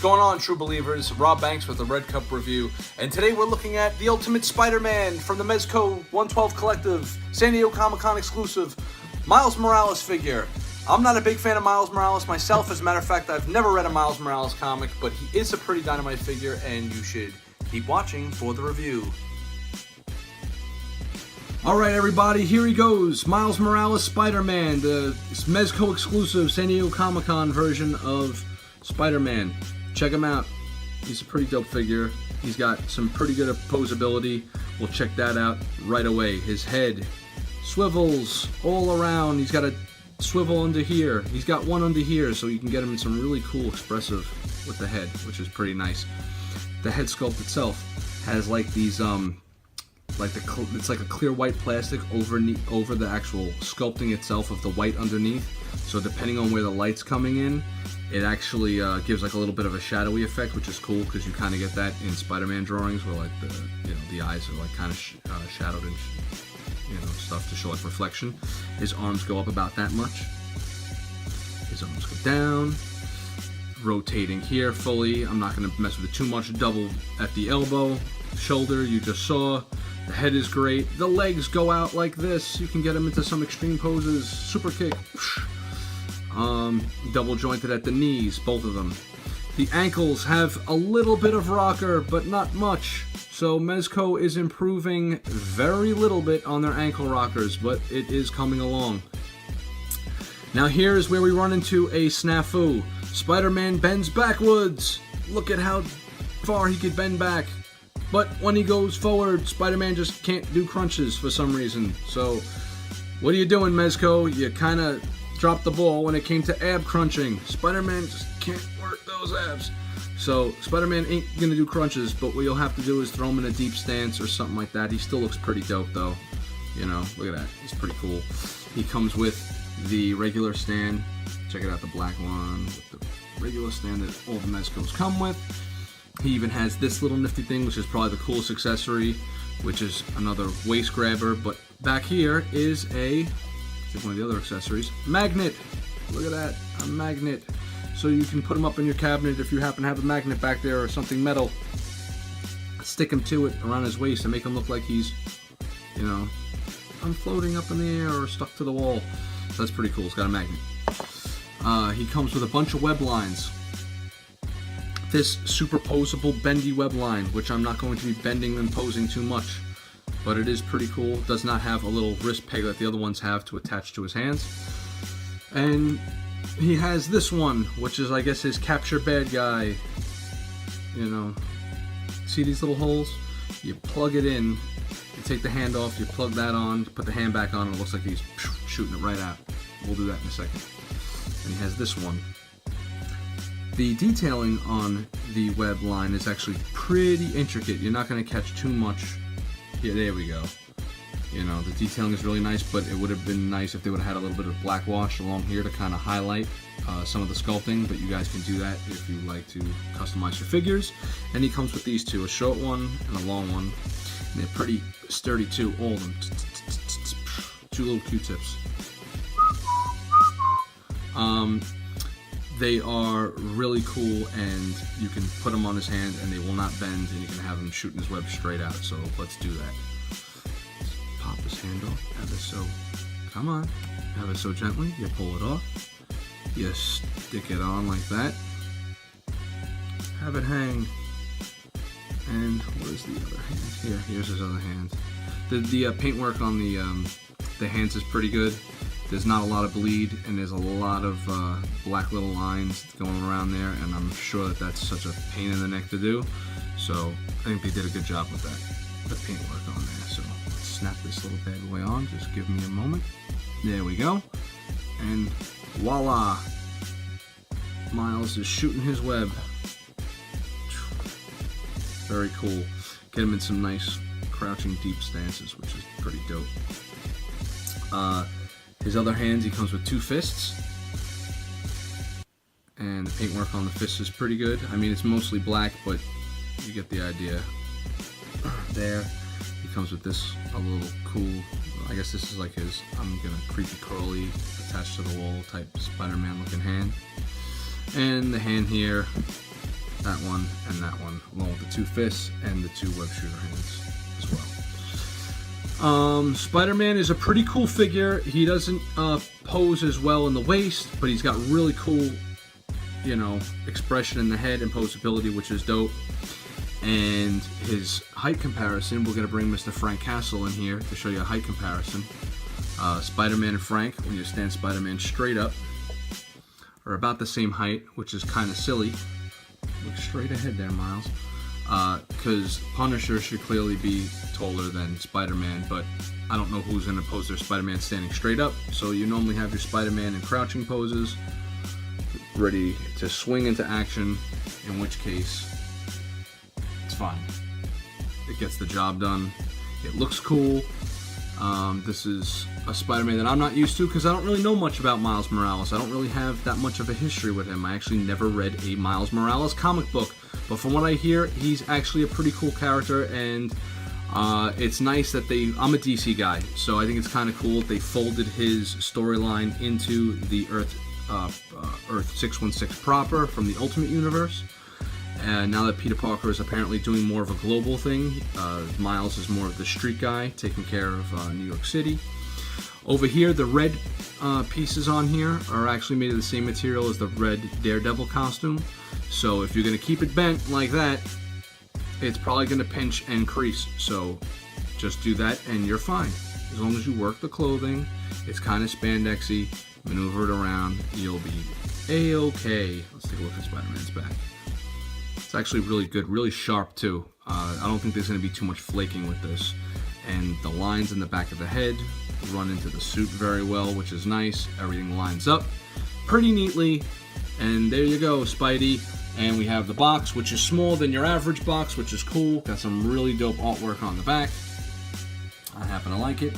going on, true believers? Rob Banks with the Red Cup Review, and today we're looking at the Ultimate Spider-Man from the Mezco 112 Collective, San Diego Comic-Con exclusive, Miles Morales figure. I'm not a big fan of Miles Morales myself. As a matter of fact, I've never read a Miles Morales comic, but he is a pretty dynamite figure, and you should keep watching for the review. Alright everybody, here he goes. Miles Morales Spider-Man, the Mezco exclusive San Diego Comic-Con version of Spider-Man. Check him out. He's a pretty dope figure. He's got some pretty good posability. We'll check that out right away. His head swivels all around. He's got a swivel under here. He's got one under here, so you can get him in some really cool expressive with the head, which is pretty nice. The head sculpt itself has like these it's like a clear white plastic over the actual sculpting itself of the white underneath. So depending on where the light's coming in, it actually gives like a little bit of a shadowy effect, which is cool because you kind of get that in Spider-Man drawings where like the eyes are like kind of shadowed and stuff to show like reflection. His arms go up about that much. His arms go down, rotating here fully. I'm not going to mess with it too much. Double at the elbow, shoulder. You just saw. The head is great. The legs go out like this. You can get them into some extreme poses. Super kick. Double jointed at the knees, both of them. The ankles have a little bit of rocker, but not much. So Mezco is improving very little bit on their ankle rockers, but it is coming along. Now here's where we run into a snafu. Spider-Man bends backwards. Look at how far he could bend back. But when he goes forward, Spider-Man just can't do crunches for some reason. So, what are you doing, Mezco? You kind of dropped the ball when it came to ab crunching. Spider-Man just can't work those abs. So, Spider-Man ain't gonna do crunches, but what you'll have to do is throw him in a deep stance or something like that. He still looks pretty dope, though. You know, look at that. He's pretty cool. He comes with the regular stand. Check it out, the black one with the regular stand that all the Mezcos come with. He even has this little nifty thing, which is probably the coolest accessory, which is another waist grabber. But back here is one of the other accessories, magnet. Look at that, a magnet. So you can put him up in your cabinet if you happen to have a magnet back there or something metal. Stick him to it around his waist and make him look like he's, I'm floating up in the air or stuck to the wall. So that's pretty cool. It's got a magnet. He comes with a bunch of web lines. This superposable bendy web line, which I'm not going to be bending and posing too much, but it is pretty cool. It does not have a little wrist peg that the other ones have to attach to his hands. And he has this one, which is, I guess, his capture bad guy. See these little holes? You plug it in, you take the hand off, you plug that on, you put the hand back on, and it looks like he's shooting it right out. We'll do that in a second. And he has this one. The detailing on the web line is actually pretty intricate. You're not going to catch too much. Yeah, there we go. The detailing is really nice, but it would have been nice if they would have had a little bit of black wash along here to kind of highlight some of the sculpting, but you guys can do that if you like to customize your figures. And he comes with these two, a short one and a long one. And they're pretty sturdy too, all of them. Two little Q-tips. They are really cool, and you can put them on his hand and they will not bend, and you can have him shooting his web straight out. So let's do that. Let's pop his hand off ever so gently. You pull it off, you stick it on like that, have it hang, and where's the other hand? Here's his other hand. The paintwork on the hands is pretty good. There's not a lot of bleed, and there's a lot of black little lines going around there, and I'm sure that that's such a pain in the neck to do. So I think they did a good job with that, the paintwork on there. So let's snap this little bad boy on. Just give me a moment. There we go. And voila! Miles is shooting his web. Very cool. Get him in some nice crouching deep stances, which is pretty dope. His other hands, he comes with two fists, and the paintwork on the fists is pretty good. I mean, it's mostly black, but you get the idea. There, he comes with this, a little cool, I guess this is like his, creepy curly, attached to the wall type Spider-Man looking hand. And the hand here that one, along with the 2 fists and the 2 web shooter hands as well. Spider-Man is a pretty cool figure. He doesn't pose as well in the waist, but he's got really cool, you know, expression in the head and posability, which is dope. And his height comparison, we're going to bring Mr. Frank Castle in here to show you a height comparison. Spider-Man and Frank, when you stand Spider-Man straight up, are about the same height, which is kind of silly. Look straight ahead there, Miles. Because Punisher should clearly be taller than Spider-Man, but I don't know who's going to pose their Spider-Man standing straight up. So you normally have your Spider-Man in crouching poses, ready to swing into action, in which case, it's fine. It gets the job done. It looks cool. This is a Spider-Man that I'm not used to because I don't really know much about Miles Morales. I don't really have that much of a history with him. I actually never read a Miles Morales comic book. But from what I hear, he's actually a pretty cool character, and it's nice that I'm a DC guy, so I think it's kind of cool that they folded his storyline into the Earth 616 proper from the Ultimate Universe. And now that Peter Parker is apparently doing more of a global thing, Miles is more of the street guy, taking care of New York City. Over here, the red pieces on here are actually made of the same material as the red Daredevil costume. So if you're going to keep it bent like that, it's probably going to pinch and crease. So just do that and you're fine. As long as you work the clothing, it's kind of spandexy, maneuver it around, you'll be A-okay. Let's take a look at Spider-Man's back. It's actually really good, really sharp too. I don't think there's going to be too much flaking with this. And the lines in the back of the head run into the suit very well, which is nice. Everything lines up pretty neatly. And there you go, Spidey. And we have the box, which is smaller than your average box, which is cool. Got some really dope artwork on the back. I happen to like it.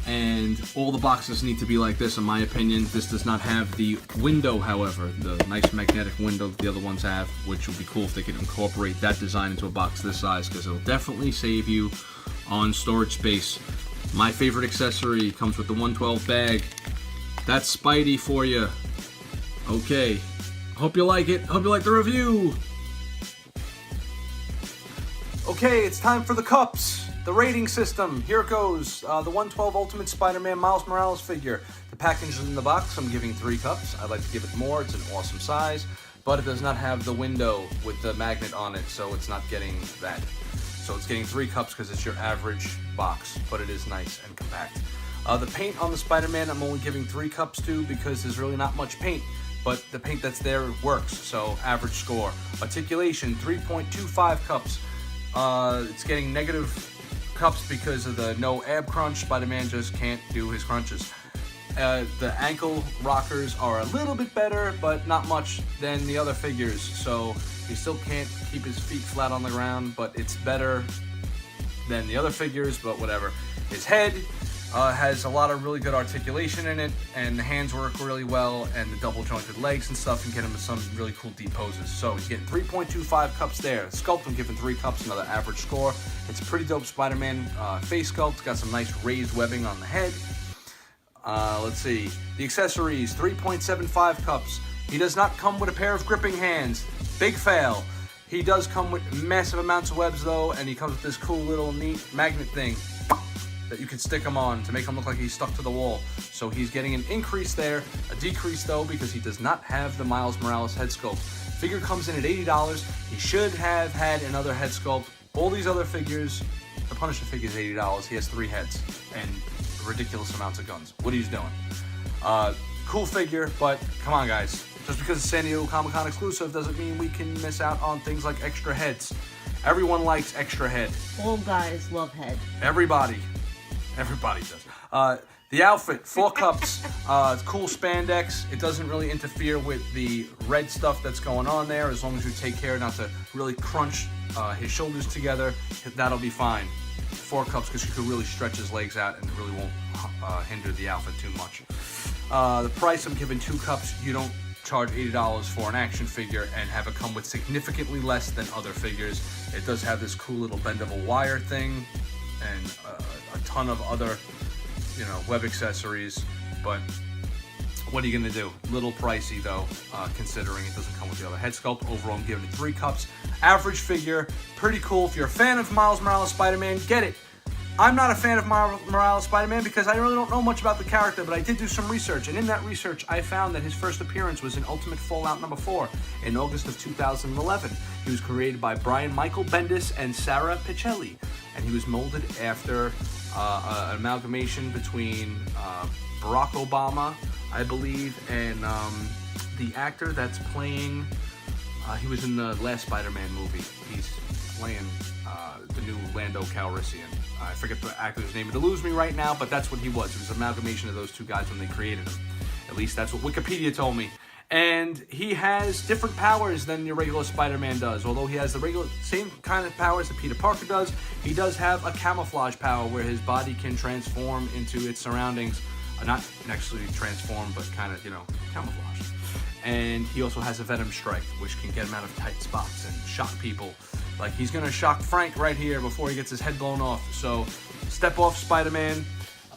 And all the boxes need to be like this, in my opinion. This does not have the window, however, the nice magnetic window that the other ones have, which would be cool if they could incorporate that design into a box this size, because it'll definitely save you on storage space. My favorite accessory comes with the 112 bag. That's Spidey for you. Okay, hope you like it. Hope you like the review. Okay, it's time for the cups. The rating system, here it goes. The 112 Ultimate Spider-Man Miles Morales figure. The package is in the box. I'm giving 3 cups. I'd like to give it more. It's an awesome size, but it does not have the window with the magnet on it, so it's not getting that. So it's getting 3 cups because it's your average box, but it is nice and compact. The paint on the Spider-Man, I'm only giving 3 cups to because there's really not much paint, but the paint that's there works, so average score. Articulation, 3.25 cups. It's getting negative cups because of the no ab crunch. Spider-Man just can't do his crunches. The ankle rockers are a little bit better, but not much than the other figures, so he still can't keep his feet flat on the ground, but it's better than the other figures, but whatever. His head has a lot of really good articulation in it, and the hands work really well, and the double jointed legs and stuff can get him to some really cool deep poses. So he's getting 3.25 cups there. Sculpt, I'm giving 3 cups, another average score. It's a pretty dope Spider-Man face sculpt. It's got some nice raised webbing on the head. Let's see. The accessories, 3.75 cups. He does not come with a pair of gripping hands. Big fail. He does come with massive amounts of webs though, and he comes with this cool little neat magnet thing that you can stick him on to make him look like he's stuck to the wall. So he's getting an increase there, a decrease though, because he does not have the Miles Morales head sculpt. Figure comes in at $80. He should have had another head sculpt. All these other figures, the Punisher figure is $80. He has 3 heads and ridiculous amounts of guns. What he's doing. Cool figure, but come on guys. Just because it's San Diego Comic-Con exclusive doesn't mean we can miss out on things like extra heads. Everyone likes extra head. All guys love head. Everybody does. The outfit, 4 cups, cool spandex. It doesn't really interfere with the red stuff that's going on there, as long as you take care not to really crunch his shoulders together, that'll be fine. 4 cups because you could really stretch his legs out and it really won't hinder the outfit too much. The price, I'm giving 2 cups. You don't charge $80 for an action figure and have it come with significantly less than other figures. It does have this cool little bendable wire thing and a ton of other, web accessories, but What are you going to do? Little pricey, though, considering it doesn't come with the other head sculpt. Overall, I'm giving it 3 cups. Average figure, pretty cool. If you're a fan of Miles Morales Spider-Man, get it. I'm not a fan of Miles Morales Spider-Man because I really don't know much about the character, but I did do some research, and in that research, I found that his first appearance was in Ultimate Fallout number 4 in August of 2011. He was created by Brian Michael Bendis and Sarah Pichelli, and he was molded after an amalgamation between Barack Obama, I believe, and the actor that's playing, he was in the last Spider-Man movie. He's playing the new Lando Calrissian. I forget the actor's name. It'll lose me right now, but that's what he was. It was an amalgamation of those two guys when they created him. At least that's what Wikipedia told me. And he has different powers than your regular Spider-Man does. Although he has the same kind of powers that Peter Parker does, he does have a camouflage power where his body can transform into its surroundings. Not actually transform, but kind of, camouflage. And he also has a Venom Strike, which can get him out of tight spots and shock people. Like, he's going to shock Frank right here before he gets his head blown off. So, step off, Spider-Man.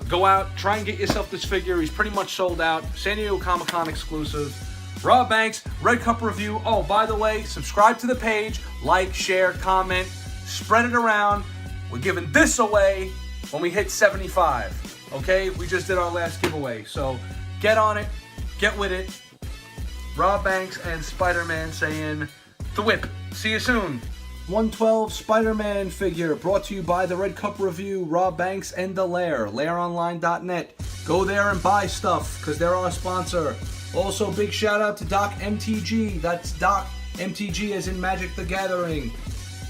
Go out, try and get yourself this figure. He's pretty much sold out. San Diego Comic-Con exclusive. Rob Banks, Red Cup Review. Oh, by the way, subscribe to the page. Like, share, comment. Spread it around. We're giving this away when we hit 75. Okay? We just did our last giveaway. So, get on it. Get with it. Rob Banks and Spider-Man saying, the whip. See you soon. 112 Spider-Man figure brought to you by the Red Cup Review, Rob Banks and The Lair, laironline.net. Go there and buy stuff because they're our sponsor. Also, big shout out to Doc MTG. That's Doc MTG as in Magic the Gathering.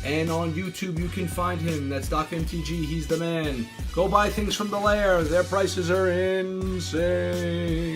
And on YouTube you can find him. That's Doc MTG. He's the man. Go buy things from The Lair. Their prices are insane.